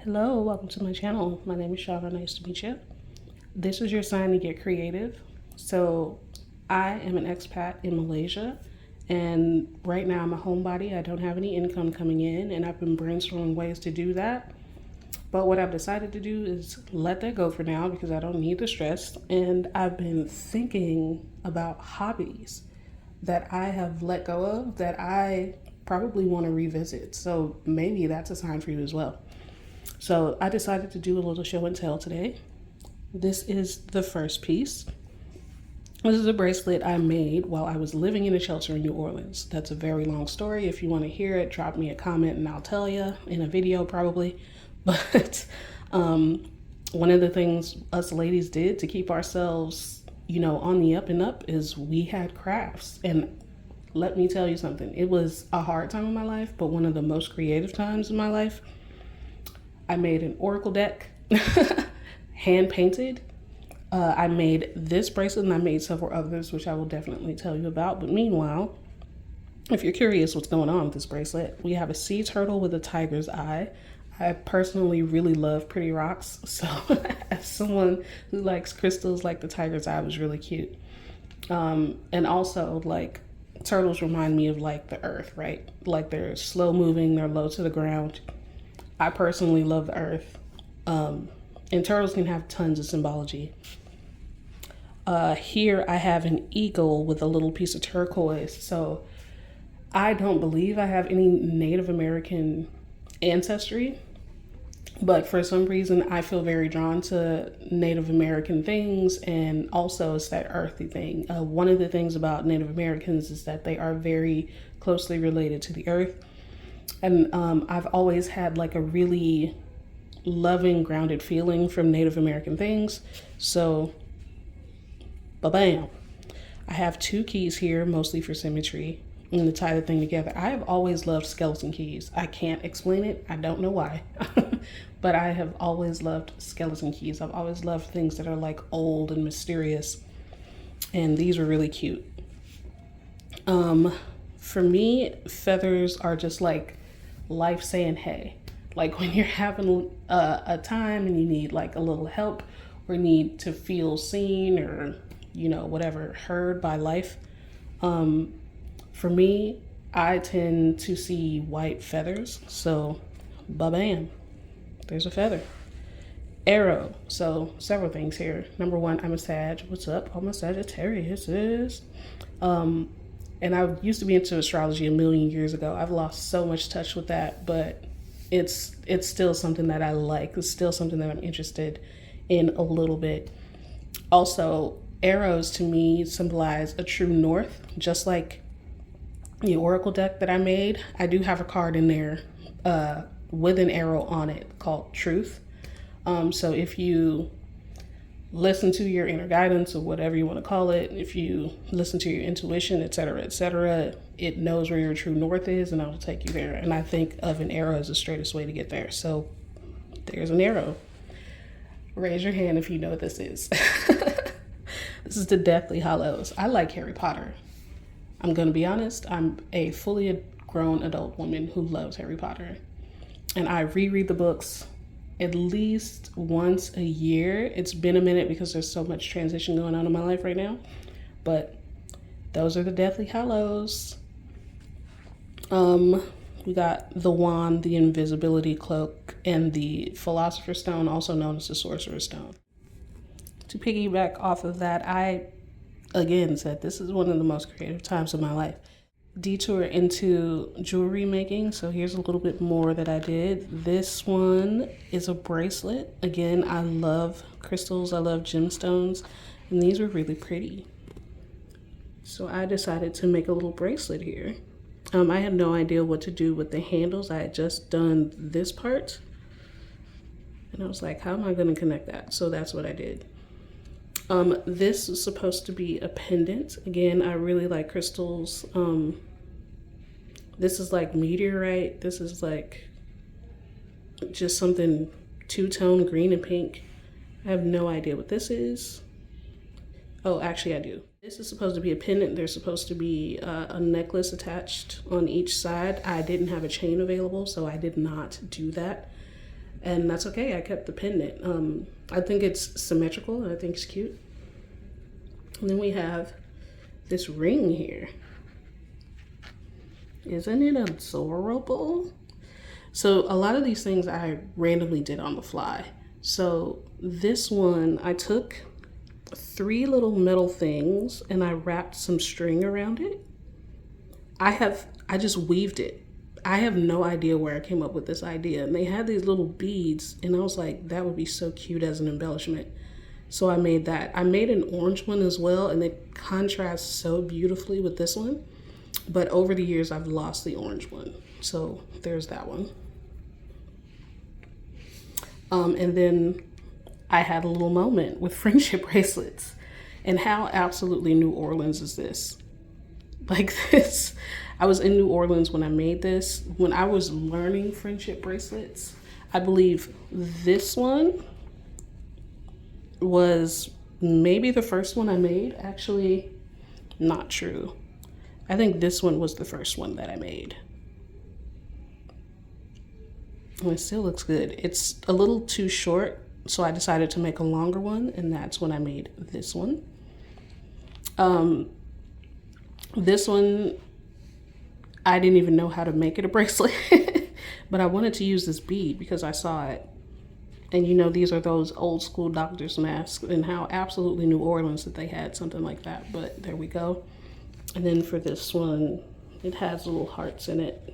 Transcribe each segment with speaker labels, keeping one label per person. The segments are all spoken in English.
Speaker 1: Hello, welcome to my channel. My name is Shava. Nice to meet you. This is your sign to get creative. So I am an expat in Malaysia, and right now I'm a homebody. I don't have any income coming in, and I've been brainstorming ways to do that. But what I've decided to do is let that go for now because I don't need the stress. And I've been thinking about hobbies that I have let go of that I probably want to revisit. So maybe that's a sign for you as well. So I decided to do a little show and tell today. This is the first piece. This is a bracelet I made while I was living in a shelter in New Orleans. That's a very long story. If you want to hear it, drop me a comment and I'll tell you in a video probably. But one of the things us ladies did to keep ourselves, on the up and up is we had crafts. And let me tell you something. It was a hard time in my life, but one of the most creative times in my life. I made an oracle deck, hand painted. I made this bracelet and I made several others, which I will definitely tell you about. But meanwhile, if you're curious what's going on with this bracelet, we have a sea turtle with a tiger's eye. I personally really love pretty rocks. So as someone who likes crystals, like the tiger's eye was really cute. And also like turtles remind me of like the earth, right? Like they're slow moving, they're low to the ground. I personally love the earth, and turtles can have tons of symbology. Here I have an eagle with a little piece of turquoise. So I don't believe I have any Native American ancestry, but for some reason I feel very drawn to Native American things, and also it's that earthy thing. One of the things about Native Americans is that they are very closely related to the earth. And I've always had like a really loving, grounded feeling from Native American things. So, ba-bam. I have 2 keys here, mostly for symmetry, and to tie the thing together. I have always loved skeleton keys. I can't explain it. I don't know why. But I have always loved skeleton keys. I've always loved things that are like old and mysterious. And these were really cute. For me, feathers are just like life saying hey. Like when you're having a time and you need like a little help or need to feel seen or whatever, heard by life. For me, I tend to see white feathers. So ba-bam, there's a feather. Arrow. So several things here. Number 1, I'm a Sag. What's up? All my Sagittariuses. And I used to be into astrology a million years ago. I've lost so much touch with that, but it's still something that I like. It's still something that I'm interested in a little bit. Also, arrows to me symbolize a true north, just like the oracle deck that I made. I do have a card in there with an arrow on it called Truth. So if you listen to your inner guidance or whatever you want to call it, if you listen to your intuition, etc., it knows where your true north is and it'll take you there. And I think of an arrow as the straightest way to get there. So there's an arrow. Raise your hand if you know what this is. This is the Deathly Hallows. I like Harry Potter. I'm going to be honest. I'm a fully grown adult woman who loves Harry Potter. And I reread the books at least once a year. It's been a minute because there's so much transition going on in my life right now. But those are the Deathly Hallows. We got the wand, the invisibility cloak, and the Philosopher's Stone, also known as the Sorcerer's Stone. To piggyback off of that, I again said this is one of the most creative times of my life. Detour into jewelry making. So here's a little bit more that I did. This one is a bracelet. Again, I love crystals. I love gemstones, and these were really pretty. So I decided to make a little bracelet here. I had no idea what to do with the handles. I had just done this part, and I was like, how am I going to connect that? So that's what I did. This is supposed to be a pendant. Again, I really like crystals. This is like meteorite. This is like just something two-tone green and pink. I have no idea what this is. Oh, actually I do. This is supposed to be a pendant. There's supposed to be a necklace attached on each side. I didn't have a chain available, so I did not do that. and that's okay. I kept the pendant. I think it's symmetrical and I think it's cute. And then we have this ring here. Isn't it adorable? So a lot of these things I randomly did on the fly. So this one, I took 3 little metal things and I wrapped some string around it. I just weaved it. I have no idea where I came up with this idea. And they had these little beads and I was like, that would be so cute as an embellishment. So I made that. I made an orange one as well, and it contrasts so beautifully with this one. But over the years, I've lost the orange one. So there's that one. And then I had a little moment with friendship bracelets. And how absolutely New Orleans is this? Like this. I was in New Orleans when I made this. When I was learning friendship bracelets, I believe this one was maybe the first one I made. Actually, not true. I think this one was the first one that I made. And it still looks good. It's a little too short, so I decided to make a longer one, and that's when I made this one. This one, I didn't even know how to make it a bracelet, but I wanted to use this bead because I saw it. And you know, these are those old school doctor's masks, and how absolutely New Orleans that they had something like that, but there we go. And then for this one, it has little hearts in it.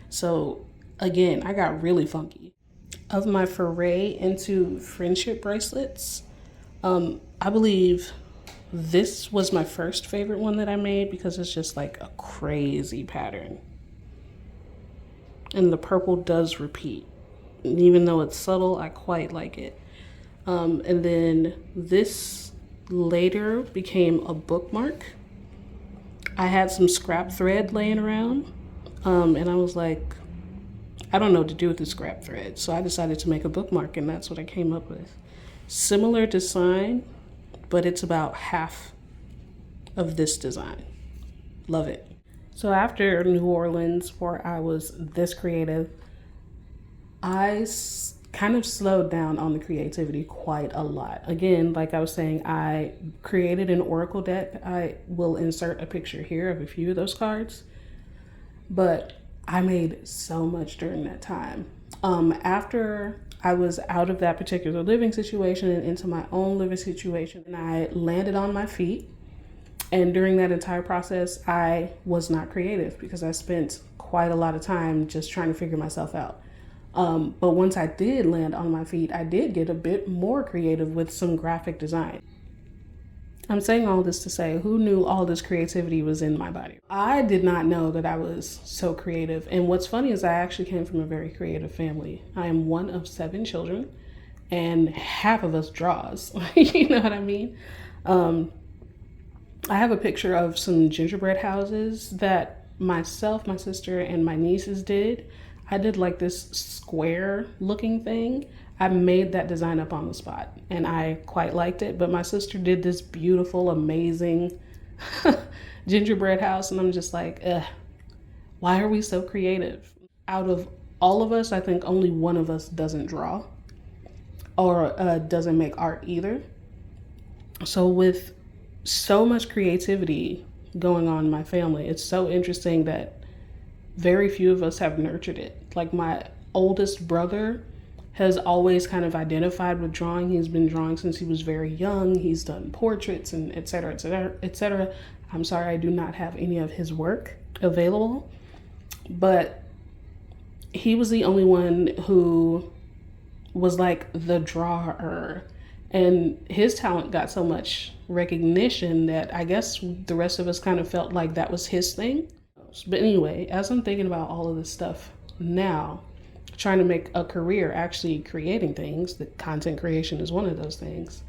Speaker 1: So again, I got really funky. Of my foray into friendship bracelets, I believe this was my first favorite one that I made because it's just like a crazy pattern. And the purple does repeat. And even though it's subtle, I quite like it. And then this later became a bookmark. I had some scrap thread laying around, and I was like, I don't know what to do with the scrap thread. So I decided to make a bookmark, and that's what I came up with. Similar design, but it's about half of this design. Love it. So after New Orleans, where I was this creative, I kind of slowed down on the creativity quite a lot. Again, like I was saying, I created an oracle deck. I will insert a picture here of a few of those cards, but I made so much during that time. After I was out of that particular living situation and into my own living situation, and I landed on my feet. And during that entire process, I was not creative because I spent quite a lot of time just trying to figure myself out. But once I did land on my feet, I did get a bit more creative with some graphic design. I'm saying all this to say, who knew all this creativity was in my body? I did not know that I was so creative. And what's funny is I actually came from a very creative family. I am one of 7 children, and half of us draws. You know what I mean? I have a picture of some gingerbread houses that myself, my sister, and my nieces did. I did like this square looking thing. I made that design up on the spot and I quite liked it, but my sister did this beautiful, amazing gingerbread house, and I'm just like, why are we so creative? Out of all of us, I think only one of us doesn't draw or doesn't make art either. So with so much creativity going on in my family, it's so interesting that very few of us have nurtured it. Like my oldest brother has always kind of identified with drawing. He's been drawing since he was very young. He's done portraits and et cetera, et cetera, et cetera. I'm sorry, I do not have any of his work available, but he was the only one who was like the drawer, and his talent got so much recognition that I guess the rest of us kind of felt like that was his thing. But anyway, as I'm thinking about all of this stuff now, trying to make a career actually creating things, the content creation is one of those things,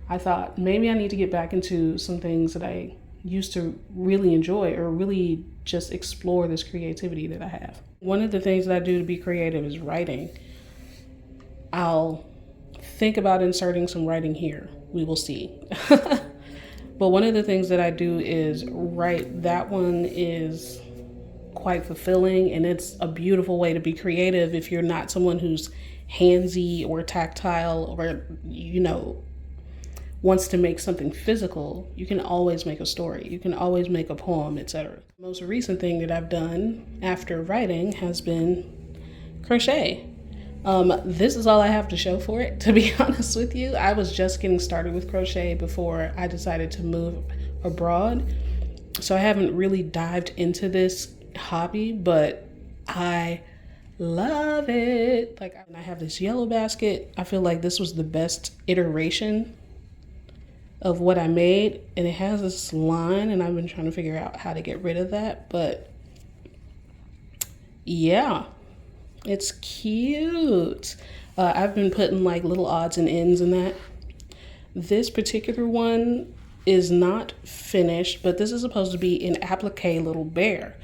Speaker 1: I thought maybe I need to get back into some things that I used to really enjoy or really just explore this creativity that I have. One of the things that I do to be creative is writing. I'll think about inserting some writing here. We will see. But one of the things that I do is write. That one is quite fulfilling, and it's a beautiful way to be creative if you're not someone who's handsy or tactile or, you know, wants to make something physical. You can always make a story. You can always make a poem, etc. The most recent thing that I've done after writing has been crochet. This is all I have to show for it, to be honest with you. I was just getting started with crochet before I decided to move abroad. So I haven't really dived into this hobby, but I love it. Like, I have this yellow basket. I feel like this was the best iteration of what I made, and it has this line, and I've been trying to figure out how to get rid of that, but yeah, it's cute. I've been putting like little odds and ends in that. This particular one is not finished, but this is supposed to be an applique little bear.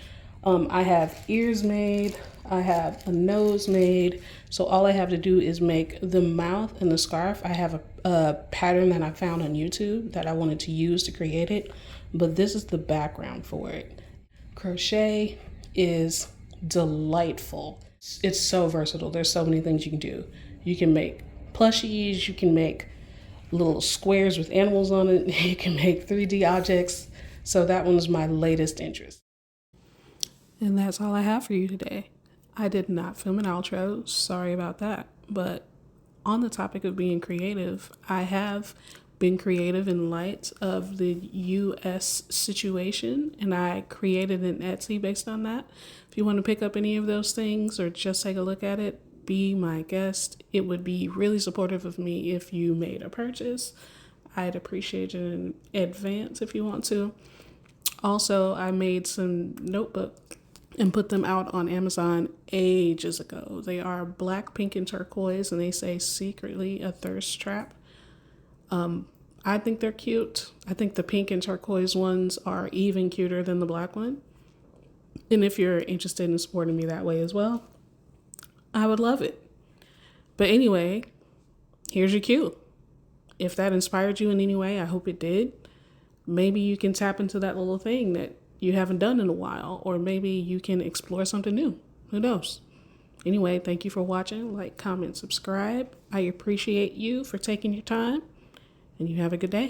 Speaker 1: I have ears made, I have a nose made, so all I have to do is make the mouth and the scarf. I have a pattern that I found on YouTube that I wanted to use to create it, but this is the background for it. Crochet is delightful. It's so versatile. There's so many things you can do. You can make plushies, you can make little squares with animals on it, you can make 3D objects. So that one's my latest interest. And that's all I have for you today. I did not film an outro, sorry about that. But on the topic of being creative, I have been creative in light of the US situation, and I created an Etsy based on that. If you want to pick up any of those things or just take a look at it, be my guest. It would be really supportive of me if you made a purchase. I'd appreciate it in advance if you want to. Also, I made some notebooks and put them out on Amazon ages ago. They are black, pink, and turquoise, and they say secretly a thirst trap. I think they're cute. I think the pink and turquoise ones are even cuter than the black one. And if you're interested in supporting me that way as well, I would love it. But anyway, here's your cue. If that inspired you in any way, I hope it did. Maybe you can tap into that little thing that you haven't done in a while, or maybe you can explore something new. Who knows? Anyway, thank you for watching. Like, comment, subscribe. I appreciate you for taking your time, and you have a good day.